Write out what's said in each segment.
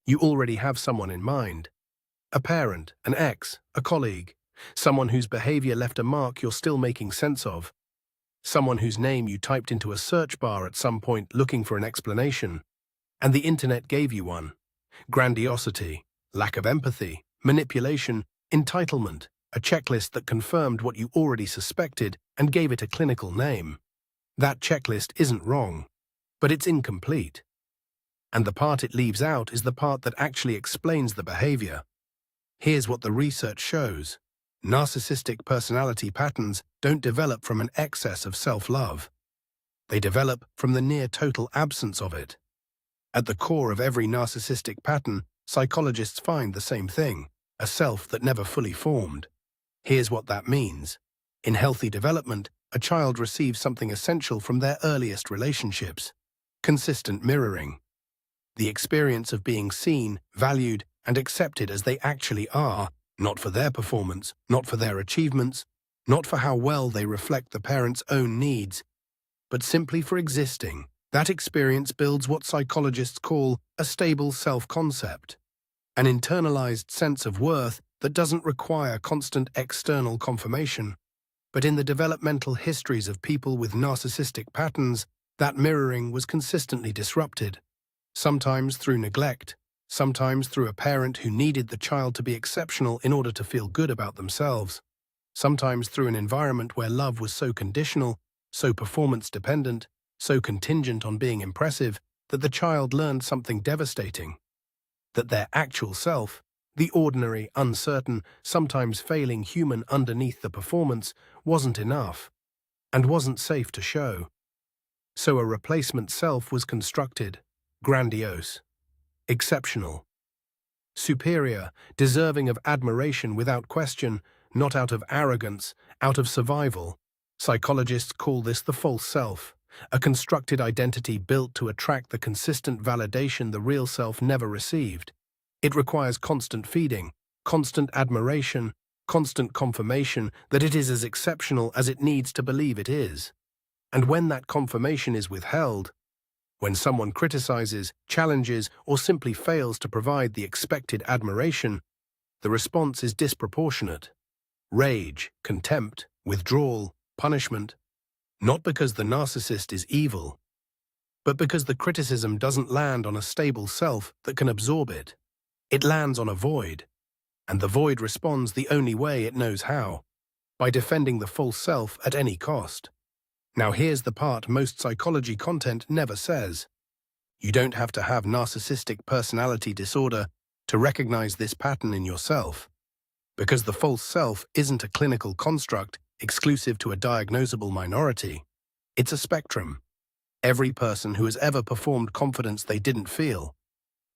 You already have someone in mind. A parent, an ex, a colleague, someone whose behavior left a mark you're still making sense of, someone whose name you typed into a search bar at some point looking for an explanation, and the internet gave you one. Grandiosity, lack of empathy, manipulation, entitlement, a checklist that confirmed what you already suspected and gave it a clinical name. That checklist isn't wrong, but it's incomplete. And the part it leaves out is the part that actually explains the behavior. Here's what the research shows. Narcissistic personality patterns don't develop from an excess of self-love. They develop from the near-total absence of it. At the core of every narcissistic pattern, psychologists find the same thing, a self that never fully formed. Here's what that means. In healthy development, a child receives something essential from their earliest relationships: consistent mirroring. The experience of being seen, valued, and accepted as they actually are, not for their performance, not for their achievements, not for how well they reflect the parent's own needs, but simply for existing. That experience builds what psychologists call a stable self-concept, an internalized sense of worth that doesn't require constant external confirmation. But in the developmental histories of people with narcissistic patterns, that mirroring was consistently disrupted, sometimes through neglect, sometimes through a parent who needed the child to be exceptional in order to feel good about themselves, sometimes through an environment where love was so conditional, so performance-dependent, so contingent on being impressive, that the child learned something devastating: that their actual self, the ordinary, uncertain, sometimes failing human underneath the performance, wasn't enough, and wasn't safe to show. So a replacement self was constructed: grandiose, exceptional, superior, deserving of admiration without question, not out of arrogance, out of survival. Psychologists call this the false self, a constructed identity built to attract the consistent validation the real self never received. It requires constant feeding, constant admiration, constant confirmation that it is as exceptional as it needs to believe it is. And when that confirmation is withheld, when someone criticizes, challenges, or simply fails to provide the expected admiration, the response is disproportionate. Rage, contempt, withdrawal, punishment. Not because the narcissist is evil, but because the criticism doesn't land on a stable self that can absorb it. It lands on a void, and the void responds the only way it knows how: by defending the false self at any cost. Now here's the part most psychology content never says. You don't have to have narcissistic personality disorder to recognize this pattern in yourself, because the false self isn't a clinical construct exclusive to a diagnosable minority. It's a spectrum. Every person who has ever performed confidence they didn't feel,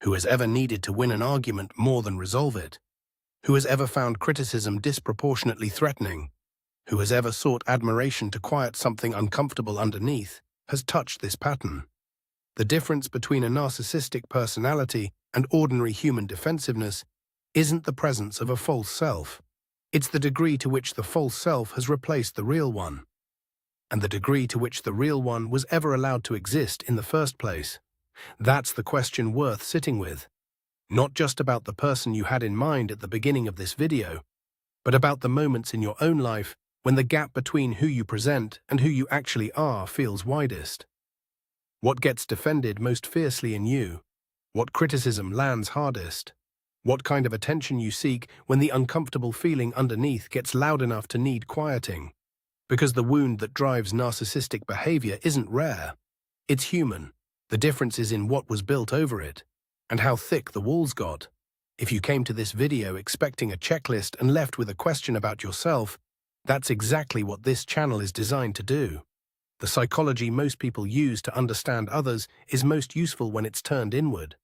who has ever needed to win an argument more than resolve it, who has ever found criticism disproportionately threatening, who has ever sought admiration to quiet something uncomfortable underneath, has touched this pattern. The difference between a narcissistic personality and ordinary human defensiveness isn't the presence of a false self. It's the degree to which the false self has replaced the real one, and the degree to which the real one was ever allowed to exist in the first place. That's the question worth sitting with. Not just about the person you had in mind at the beginning of this video, but about the moments in your own life when the gap between who you present and who you actually are feels widest. What gets defended most fiercely in you? What criticism lands hardest? What kind of attention you seek when the uncomfortable feeling underneath gets loud enough to need quieting? Because the wound that drives narcissistic behavior isn't rare. It's human. The difference is in what was built over it, and how thick the walls got. If you came to this video expecting a checklist and left with a question about yourself, that's exactly what this channel is designed to do. The psychology most people use to understand others is most useful when it's turned inward.